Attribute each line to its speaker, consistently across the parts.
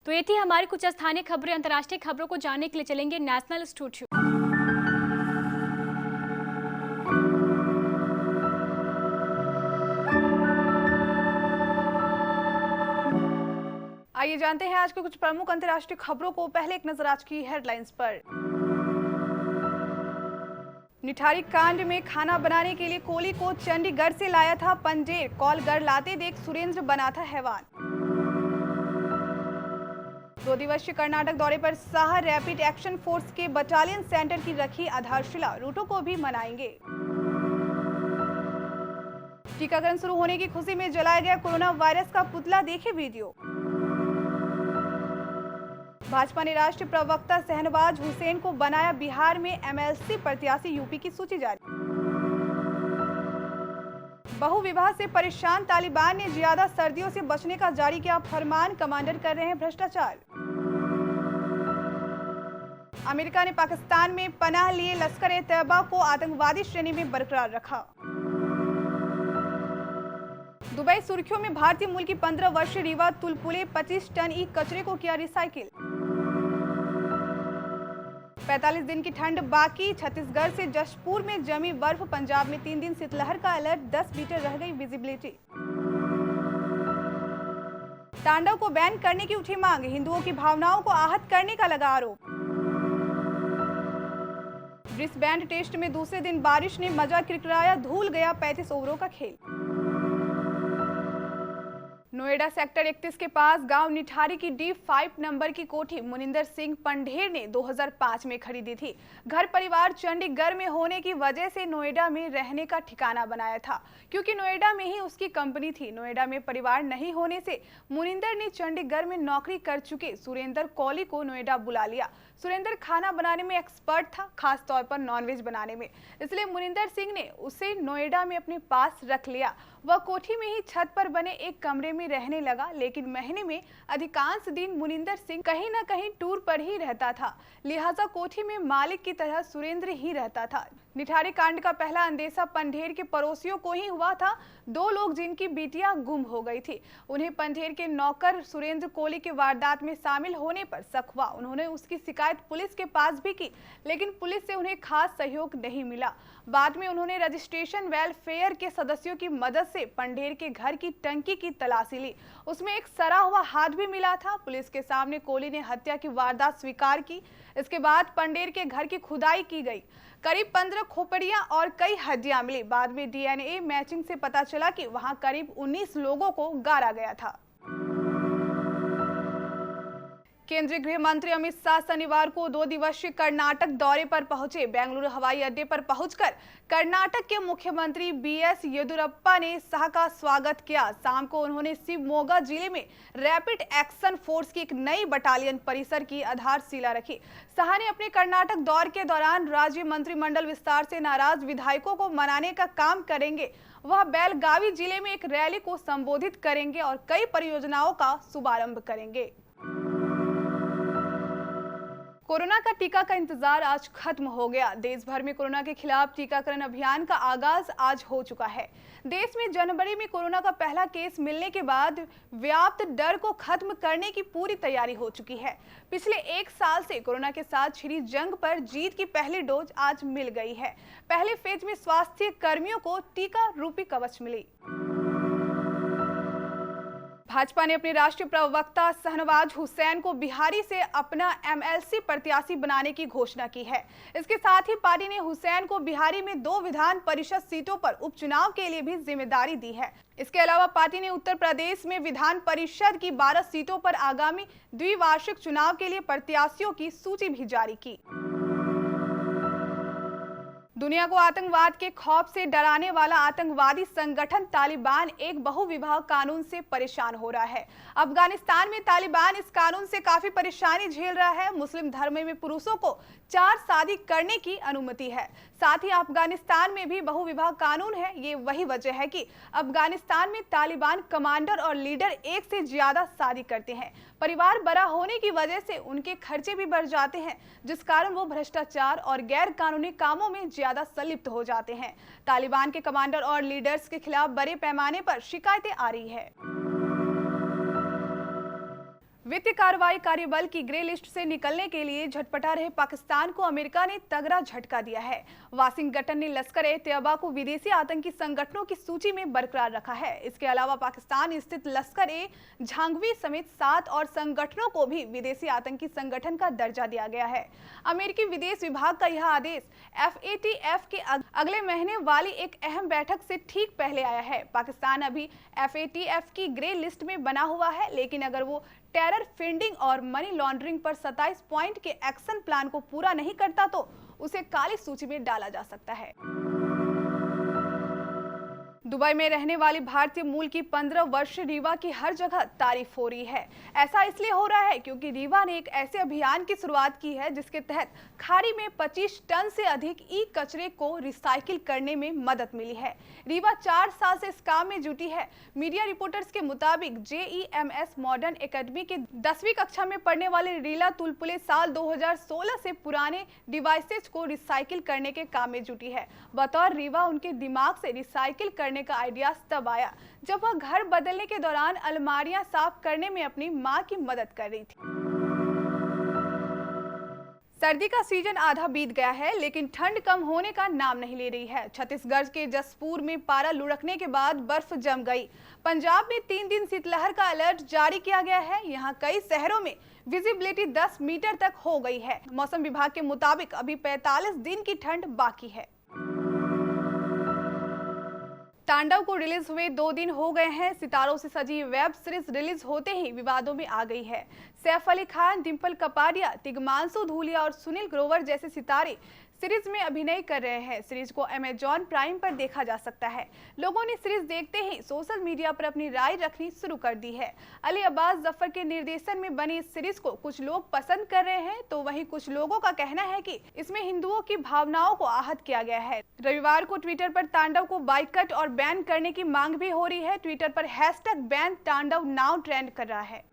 Speaker 1: तो ये थी हमारी कुछ स्थानीय खबरें। अंतर्राष्ट्रीय खबरों को जानने के लिए चलेंगे नेशनल स्टूडियो।
Speaker 2: आइए जानते हैं आज के कुछ प्रमुख अंतर्राष्ट्रीय खबरों को। पहले एक नजर आज की हेडलाइंस पर। निठारी कांड में खाना बनाने के लिए कोहली को चंडीगढ़ से लाया था पंजेर। कॉल घर लाते देख सुरेंद्र बना था हैवान। 2 दिवसीय कर्नाटक दौरे पर शाह रैपिड एक्शन फोर्स के बटालियन सेंटर की रखी आधारशिला। रूटों को भी मनाएंगे। टीकाकरण शुरू होने की खुशी में जलाया गया कोरोना वायरस का पुतला, देखे वीडियो। भाजपा ने राष्ट्रीय प्रवक्ता शहनवाज हुसैन को बनाया बिहार में एमएलसी प्रत्याशी, यूपी की सूची जारी। बहुविवाह से परेशान तालिबान ने ज्यादा सर्दियों से बचने का जारी किया फरमान। कमांडर कर रहे हैं भ्रष्टाचार। अमेरिका ने पाकिस्तान में पनाह लिए लश्कर-ए-तैयबा को आतंकवादी श्रेणी में बरकरार रखा। दुबई सुर्खियों में भारतीय मूल की 15 वर्षीय रीवा तुलपुले 25 टन ई कचरे को किया रिसाइकिल। 45 दिन की ठंड बाकी, छत्तीसगढ़ से जशपुर में जमी बर्फ। पंजाब में 3 दिन शीतलहर का अलर्ट, 10 मीटर रह गई विजिबिलिटी। तांडव को बैन करने की उठी मांग, हिंदुओं की भावनाओं को आहत करने का लगा आरोप। ब्रिस्बेन टेस्ट में दूसरे दिन बारिश ने मजा किरकिराया, धूल गया 35 ओवरों का खेल। नोएडा सेक्टर 31 के पास गांव निठारी की D5 नंबर की कोठी मुनिंदर सिंह पंढेर ने 2005 में खरीदी थी। घर परिवार चंडीगढ़ में होने की वजह से नोएडा में रहने का ठिकाना बनाया था, क्योंकि नोएडा में ही उसकी कंपनी थी। नोएडा में परिवार नहीं होने से मुनिंदर ने चंडीगढ़ में नौकरी कर चुके सुरेंद्र कोहली को नोएडा बुला लिया। सुरेंद्र खाना बनाने में एक्सपर्ट था, खास तौर पर नॉनवेज बनाने में, इसलिए मुनिंदर सिंह ने उसे नोएडा में अपने पास रख लिया। वह कोठी में ही छत पर बने एक कमरे में रहने लगा, लेकिन महीने में अधिकांश दिन मुनिंदर सिंह कहीं न कहीं टूर पर ही रहता था, लिहाजा कोठी में मालिक की तरह सुरेंद्र ही रहता था। निठारी कांड का पहला अंदेशा पंढेर के पड़ोसियों को ही हुआ था। 2 लोग जिनकी बेटियां गुम हो गई थी, उन्हें पंढेर के नौकर सुरेंद्र कोहली के वारदात में शामिल होने पर शक हुआ। उन्होंने उसकी शिकायत पुलिस के पास भी की, लेकिन पुलिस से उन्हें खास सहयोग नहीं मिला। बाद में उन्होंने रजिस्ट्रेशन वेलफेयर के सदस्यों की मदद से पंढेर के घर की टंकी की तलाशी ली। उसमें एक सड़ा हुआ हाथ भी मिला था। पुलिस के सामने कोहली ने हत्या की वारदात स्वीकार की। इसके बाद पंढेर के घर की खुदाई की गई, करीब 15 खोपड़ियां और कई हड्डियां मिली। बाद में DNA मैचिंग से पता चला कि वहां करीब 19 लोगों को गाड़ा गया था। केंद्रीय गृह मंत्री अमित शाह शनिवार को 2 दिवसीय कर्नाटक दौरे पर पहुंचे। बेंगलुरु हवाई अड्डे पर पहुंचकर कर्नाटक के मुख्यमंत्री BS येदियुरप्पा ने शाह का स्वागत किया। शाम को उन्होंने शिवमोगा जिले में रैपिड एक्शन फोर्स की एक नई बटालियन परिसर की आधारशिला रखी। शाह ने अपने कर्नाटक दौरे के दौरान राज्य मंत्रिमंडल विस्तार से नाराज विधायकों को मनाने का काम करेंगे। वह बेलगावी जिले में एक रैली को संबोधित करेंगे और कई परियोजनाओं का शुभारंभ करेंगे। कोरोना का टीका का इंतजार आज खत्म हो गया। देश भर में कोरोना के खिलाफ टीकाकरण अभियान का आगाज आज हो चुका है। देश में जनवरी में कोरोना का पहला केस मिलने के बाद व्याप्त डर को खत्म करने की पूरी तैयारी हो चुकी है। पिछले 1 साल से कोरोना के साथ छिड़ी जंग पर जीत की पहली डोज आज मिल गई है। पहले फेज में स्वास्थ्य कर्मियों को टीका रूपी कवच मिली। भाजपा ने अपने राष्ट्रीय प्रवक्ता शहनवाज हुसैन को बिहारी से अपना MLC प्रत्याशी बनाने की घोषणा की है। इसके साथ ही पार्टी ने हुसैन को बिहारी में 2 विधान परिषद सीटों पर उपचुनाव के लिए भी जिम्मेदारी दी है। इसके अलावा पार्टी ने उत्तर प्रदेश में विधान परिषद की 12 सीटों पर आगामी द्विवार्षिक चुनाव के लिए प्रत्याशियों की सूची भी जारी की। दुनिया को आतंकवाद के खौफ से डराने वाला आतंकवादी संगठन तालिबान एक बहुविवाह कानून से परेशान हो रहा है। अफगानिस्तान में तालिबान इस कानून से काफी परेशानी झेल रहा है। मुस्लिम धर्म में पुरुषों को 4 शादी करने की अनुमति है। साथ ही अफगानिस्तान में भी बहुविवाह कानून है। ये वही वजह है कि अफगानिस्तान में तालिबान कमांडर और लीडर एक से ज्यादा शादी करते हैं। परिवार बड़ा होने की वजह से उनके खर्चे भी बढ़ जाते हैं, जिस कारण वो भ्रष्टाचार और गैर कानूनी कामों में ज्यादा संलिप्त हो जाते हैं। तालिबान के कमांडर और लीडर्स के खिलाफ बड़े पैमाने पर शिकायतें आ रही है। वित्तीय कार्रवाई कार्यबल की ग्रे लिस्ट से निकलने के लिए झटपटा रहे पाकिस्तान को अमेरिका ने तगड़ा झटका दिया है। वाशिंगटन ने लश्कर-ए-तैयबा को विदेशी आतंकी संगठनों की सूची में बरकरार रखा है। इसके अलावा पाकिस्तान स्थित लश्कर-ए-झांगवी समेत 7 और संगठनों को भी विदेशी आतंकी संगठन का दर्जा दिया गया है। अमेरिकी विदेश विभाग का यह आदेश FATF के अगले महीने वाली एक अहम बैठक से ठीक पहले आया है। पाकिस्तान अभी FATF की ग्रे लिस्ट में बना हुआ है, लेकिन अगर वो टेरर फंडिंग और मनी लॉन्ड्रिंग पर 27 पॉइंट के एक्शन प्लान को पूरा नहीं करता तो उसे काली सूची में डाला जा सकता है। दुबई में रहने वाली भारतीय मूल की 15 वर्षीय रीवा की हर जगह तारीफ हो रही है। ऐसा इसलिए हो रहा है क्योंकि रीवा ने एक ऐसे अभियान की शुरुआत की है जिसके तहत खाड़ी में 25 टन से अधिक ई कचरे को रिसाइकिल करने में मदद मिली है। रीवा 4 साल से इस काम में जुटी है। मीडिया रिपोर्टर्स के मुताबिक JEMS मॉडर्न एकेडमी के 10वीं कक्षा में पढ़ने वाले रीला तुलपुले साल 2016 से पुराने डिवाइसेज को रिसाइकिल करने के काम में जुटी है। बतौर रीवा उनके दिमाग से रिसाइकिल करने का आइडिया तब आया जब वह घर बदलने के दौरान अलमारियां साफ करने में अपनी मां की मदद कर रही थी। सर्दी का सीजन आधा बीत गया है, लेकिन ठंड कम होने का नाम नहीं ले रही है। छत्तीसगढ़ के जसपुर में पारा लुढ़कने के बाद बर्फ जम गई। पंजाब में 3 दिन शीतलहर का अलर्ट जारी किया गया है। यहाँ कई शहरों में विजिबिलिटी 10 मीटर तक हो गई है। मौसम विभाग के मुताबिक अभी 45 दिन की ठंड बाकी है। तांडव को रिलीज हुए 2 दिन हो गए हैं। सितारों से सजी वेब सीरीज रिलीज होते ही विवादों में आ गई है। सैफ अली खान, डिंपल कपाडिया, तिग्मांशु धूलिया और सुनील ग्रोवर जैसे सितारे सीरीज में अभिनय कर रहे हैं। सीरीज को अमेजॉन प्राइम पर देखा जा सकता है। लोगों ने सीरीज देखते ही सोशल मीडिया पर अपनी राय रखनी शुरू कर दी है। अली अब्बास जफर के निर्देशन में बनी इस सीरीज को कुछ लोग पसंद कर रहे हैं, तो वहीं कुछ लोगों का कहना है कि इसमें हिंदुओं की भावनाओं को आहत किया गया है। रविवार को ट्विटर पर तांडव को बाइकट और बैन करने की मांग भी हो रही है। ट्विटर पर #बैन तांडव नाउ ट्रेंड कर रहा है।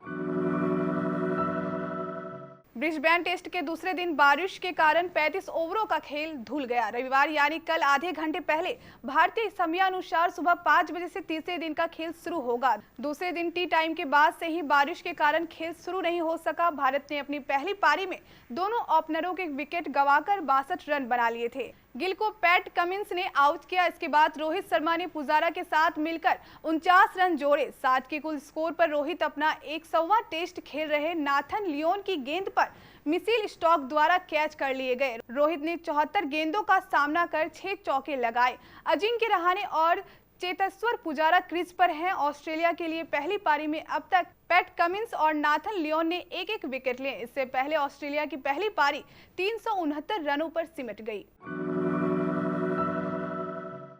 Speaker 2: ब्रिस्बेन टेस्ट के दूसरे दिन बारिश के कारण 35 ओवरों का खेल धुल गया। रविवार यानी कल आधे घंटे पहले भारतीय समयानुसार सुबह 5 बजे से तीसरे दिन का खेल शुरू होगा। दूसरे दिन टी टाइम के बाद से ही बारिश के कारण खेल शुरू नहीं हो सका। भारत ने अपनी पहली पारी में दोनों ओपनरों के विकेट गंवाकर 62 रन बना लिए थे। गिल को पैट कमिंस ने आउट किया। इसके बाद रोहित शर्मा ने पुजारा के साथ मिलकर 49 रन जोड़े। 7 के कुल स्कोर पर रोहित अपना 100वां टेस्ट खेल रहे नाथन लियोन की गेंद पर मिचेल स्टॉक द्वारा कैच कर लिए गए। रोहित ने 74 गेंदों का सामना कर 6 चौके लगाए। अजिंक्य रहाणे और चेतेश्वर पुजारा क्रीज पर हैं। ऑस्ट्रेलिया के लिए पहली पारी में अब तक पैट कमिंस और नाथन लियोन ने एक-एक विकेट लिए। इससे पहले ऑस्ट्रेलिया की पहली पारी 369 रनों पर सिमट गई।